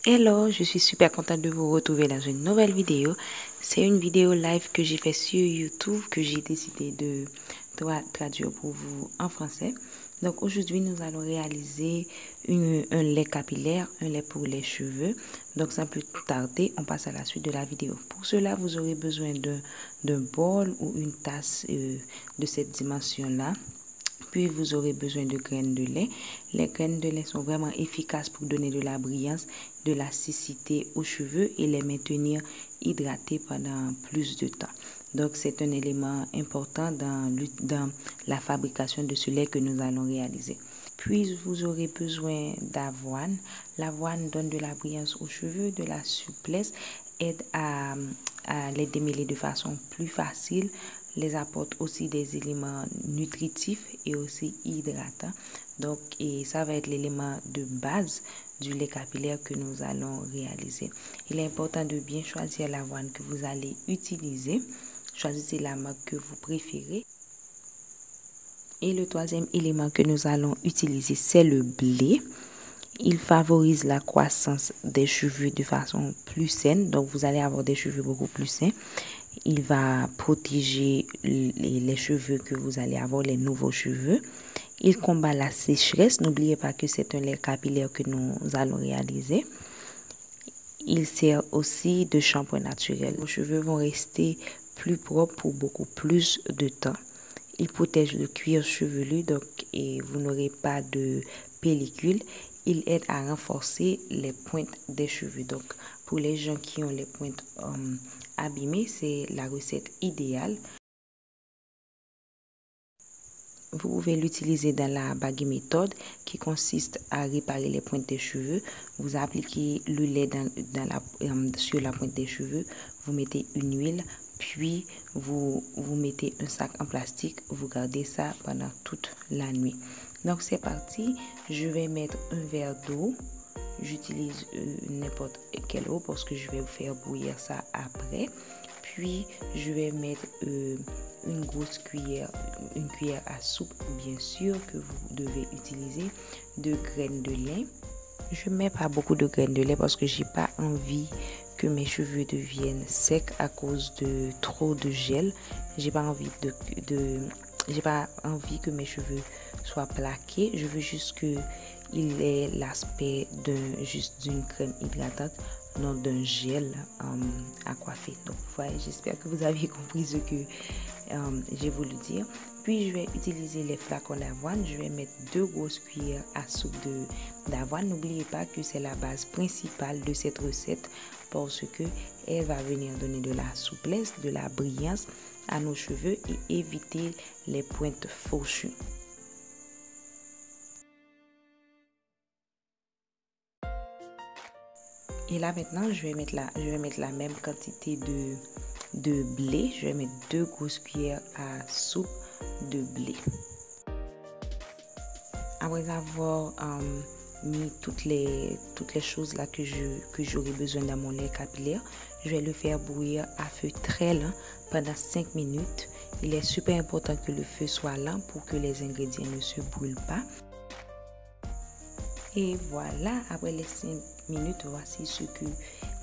Hello, je suis super contente de vous retrouver dans une nouvelle vidéo. C'est une vidéo live que j'ai fait sur YouTube que j'ai décidé de traduire pour vous en français. Donc aujourd'hui, nous allons réaliser un lait capillaire, un lait pour les cheveux. Donc sans plus tarder, on passe à la suite de la vidéo. Pour cela, vous aurez besoin d'un bol ou une tasse de cette dimension-là. Puis vous aurez besoin de graines de lait. Les graines de lait sont vraiment efficaces pour donner de la brillance, de la cécité aux cheveux et les maintenir hydratés pendant plus de temps. Donc c'est un élément important dans la fabrication de ce lait que nous allons réaliser. Puis vous aurez besoin d'avoine. L'avoine donne de la brillance aux cheveux, de la souplesse, aide à les démêler de façon plus facile, les apporte aussi des éléments nutritifs et aussi hydratants. Donc, et ça va être l'élément de base du lait capillaire que nous allons réaliser. Il est important de bien choisir l'avoine que vous allez utiliser. Choisissez la marque que vous préférez. Et le troisième élément que nous allons utiliser, c'est le blé. Il favorise la croissance des cheveux de façon plus saine. Donc, vous allez avoir des cheveux beaucoup plus sains. Il va protéger les cheveux que vous allez avoir, les nouveaux cheveux. Il combat la sécheresse. N'oubliez pas que c'est un lait capillaire que nous allons réaliser. Il sert aussi de shampoing naturel. Vos cheveux vont rester plus propres pour beaucoup plus de temps. Il protège le cuir chevelu, donc et vous n'aurez pas de pellicule. Il aide à renforcer les pointes des cheveux. Donc, pour les gens qui ont les pointes abîmées, c'est la recette idéale. Vous pouvez l'utiliser dans la baguette méthode qui consiste à réparer les pointes des cheveux. Vous appliquez le lait sur la pointe des cheveux. Vous mettez une huile, puis vous mettez un sac en plastique. Vous gardez ça pendant toute la nuit. Donc c'est parti. Je vais mettre un verre d'eau. J'utilise n'importe quelle eau parce que je vais vous faire bouillir ça après. Puis je vais mettre une grosse cuillère, une cuillère à soupe bien sûr que vous devez utiliser de graines de lait. Je ne mets pas beaucoup de graines de lait parce que j'ai pas envie que mes cheveux deviennent secs à cause de trop de gel. J'ai pas envie que mes cheveux soient plaqués. Je veux juste que il ait l'aspect d'une crème hydratante, non d'un gel à coiffer. Donc voilà, j'espère que vous avez compris ce que j'ai voulu dire. Puis je vais utiliser les flacons d'avoine. Je vais mettre 2 grosses cuillères à soupe d'avoine. N'oubliez pas que c'est la base principale de cette recette parce que elle va venir donner de la souplesse, de la brillance à nos cheveux et éviter les pointes fourchues. Et là maintenant, je vais mettre la même quantité de blé. Je vais mettre 2 grosses cuillères à soupe de blé. Après avoir mis toutes les choses là que j'aurai besoin dans mon lait capillaire, je vais le faire bouillir à feu très lent pendant 5 minutes. Il est super important que le feu soit lent pour que les ingrédients ne se brûlent pas. Et voilà, après les 5 minutes, voici ce que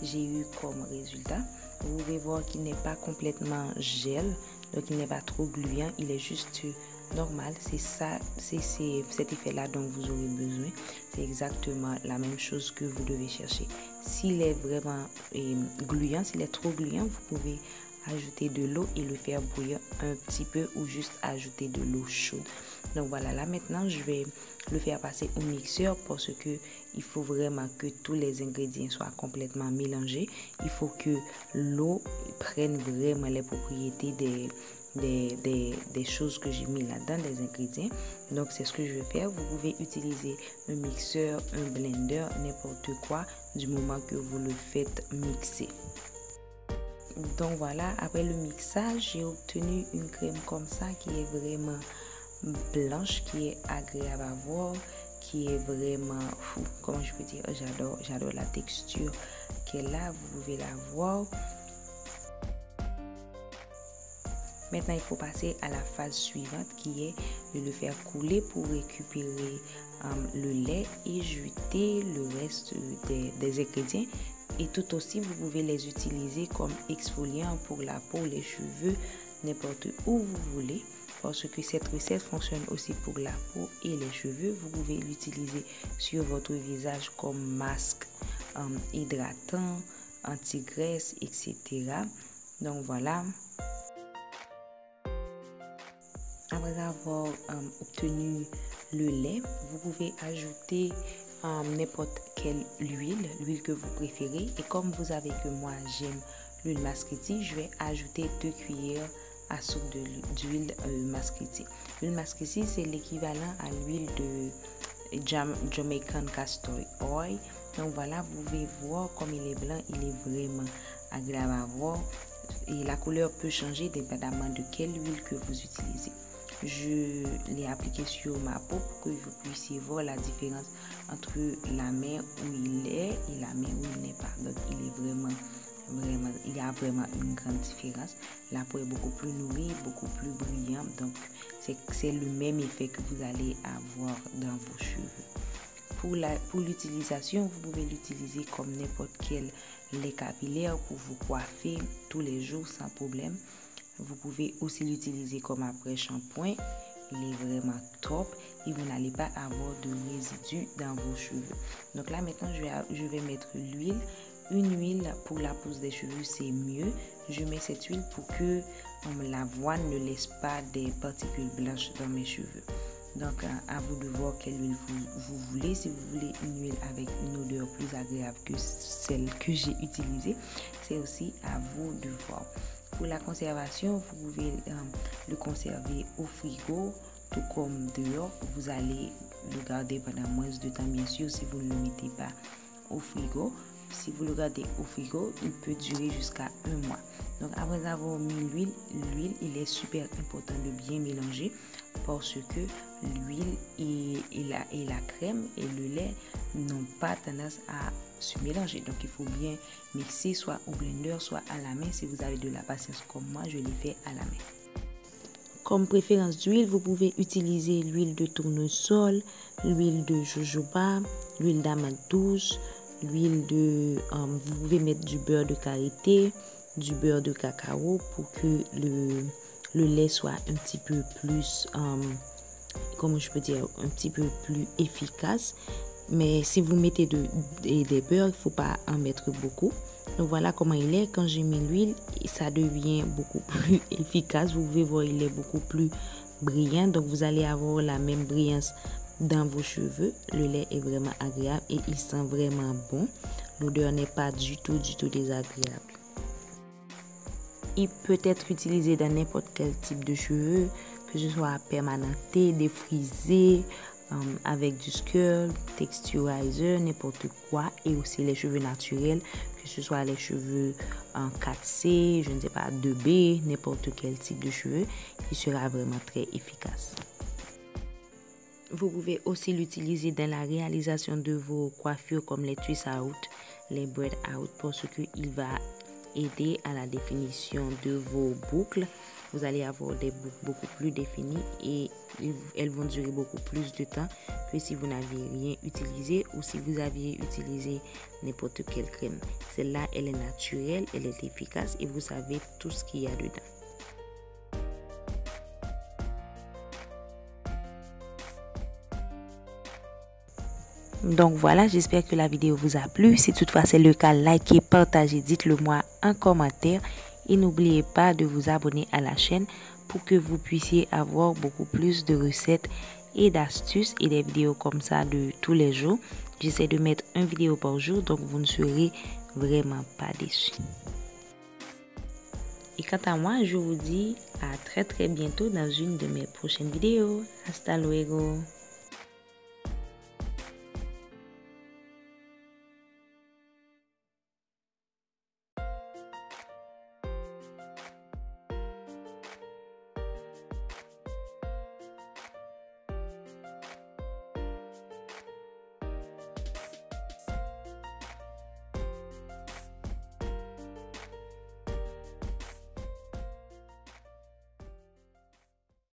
j'ai eu comme résultat. Vous pouvez voir qu'il n'est pas complètement gel, donc il n'est pas trop gluant, il est juste normal. C'est ça, c'est cet effet-là dont vous aurez besoin. C'est exactement la même chose que vous devez chercher. S'il est vraiment gluant, s'il est trop gluant, vous pouvez ajouter de l'eau et le faire bouillir un petit peu ou juste ajouter de l'eau chaude. Donc voilà, là maintenant je vais le faire passer au mixeur parce que il faut vraiment que tous les ingrédients soient complètement mélangés. Il faut que l'eau prenne vraiment les propriétés des choses que j'ai mis là-dedans, des ingrédients. Donc c'est ce que je vais faire. Vous pouvez utiliser un mixeur, un blender, n'importe quoi du moment que vous le faites mixer. Donc voilà, après le mixage, j'ai obtenu une crème comme ça qui est vraiment blanche, qui est agréable à voir, qui est vraiment fou. Comment je peux dire, j'adore la texture qui est là, vous pouvez la voir. Maintenant, il faut passer à la phase suivante qui est de le faire couler pour récupérer le lait et jeter le reste des ingrédients. Et tout aussi, vous pouvez les utiliser comme exfoliant pour la peau, les cheveux, n'importe où vous voulez. Parce que cette recette fonctionne aussi pour la peau et les cheveux. Vous pouvez l'utiliser sur votre visage comme masque hydratant, anti-graisse, etc. Donc voilà. Après avoir obtenu le lait, vous pouvez ajouter n'importe quelle l'huile que vous préférez. Et comme vous savez que moi j'aime l'huile masquiti, je vais ajouter 2 cuillères à soupe d'huile masquiti. L'huile masquiti, c'est l'équivalent à l'huile de Jamaican Castor Oil. Donc voilà, vous pouvez voir comme il est blanc, il est vraiment agréable à voir. Et la couleur peut changer dépendamment de quelle huile que vous utilisez. Je l'ai appliqué sur ma peau pour que vous puissiez voir la différence entre la main où il est et la main où il n'est pas. Donc il est vraiment, il y a vraiment une grande différence. La peau est beaucoup plus nourrie, beaucoup plus brillante. Donc c'est le même effet que vous allez avoir dans vos cheveux. Pour l'utilisation, vous pouvez l'utiliser comme n'importe quel lait capillaire pour vous coiffer tous les jours sans problème. Vous pouvez aussi l'utiliser comme après shampoing. Il est vraiment top et vous n'allez pas avoir de résidus dans vos cheveux. Donc là maintenant, je vais mettre l'huile. Une huile pour la pousse des cheveux, c'est mieux. Je mets cette huile pour que l'avoine ne laisse pas des particules blanches dans mes cheveux. Donc, à vous de voir quelle huile vous voulez. Si vous voulez une huile avec une odeur plus agréable que celle que j'ai utilisée, c'est aussi à vous de voir. Pour la conservation, vous pouvez le conserver au frigo, tout comme dehors. Vous allez le garder pendant moins de temps, bien sûr, si vous ne le mettez pas au frigo. Si vous le gardez au frigo, il peut durer jusqu'à 1 mois. Donc, après avoir mis l'huile, il est super important de bien mélanger parce que l'huile et la crème et le lait n'ont pas tendance à se mélanger. Donc, il faut bien mixer soit au blender, soit à la main. Si vous avez de la patience comme moi, je l'ai fait à la main. Comme préférence d'huile, vous pouvez utiliser l'huile de tournesol, l'huile de jojoba, l'huile d'amande douce, l'huile de... vous pouvez mettre du beurre de karité, du beurre de cacao pour que le lait soit un petit peu plus... comment je peux dire, un petit peu plus efficace. Mais si vous mettez des beurres, il ne faut pas en mettre beaucoup. Donc voilà comment il est. Quand j'ai mis l'huile, ça devient beaucoup plus efficace. Vous pouvez voir, il est beaucoup plus brillant. Donc vous allez avoir la même brillance dans vos cheveux. Le lait est vraiment agréable et il sent vraiment bon. L'odeur n'est pas du tout désagréable. Il peut être utilisé dans n'importe quel type de cheveux, que ce soit permanenté, défrisé, avec du curl, texturizer, n'importe quoi, et aussi les cheveux naturels, que ce soit les cheveux en 4C, je ne sais pas, 2B, n'importe quel type de cheveux, il sera vraiment très efficace. Vous pouvez aussi l'utiliser dans la réalisation de vos coiffures comme les twist out, les braid out, parce qu'il va aider à la définition de vos boucles. Vous allez avoir des boucles beaucoup plus définies et elles vont durer beaucoup plus de temps que si vous n'aviez rien utilisé ou si vous aviez utilisé n'importe quelle crème. Celle-là, elle est naturelle, elle est efficace et vous savez tout ce qu'il y a dedans. Donc voilà, j'espère que la vidéo vous a plu. Si toutefois c'est le cas, likez, partagez, dites-le moi en commentaire. Et n'oubliez pas de vous abonner à la chaîne pour que vous puissiez avoir beaucoup plus de recettes et d'astuces et des vidéos comme ça de tous les jours. J'essaie de mettre une vidéo par jour, donc vous ne serez vraiment pas déçus. Et quant à moi, je vous dis à très bientôt dans une de mes prochaines vidéos. Hasta luego!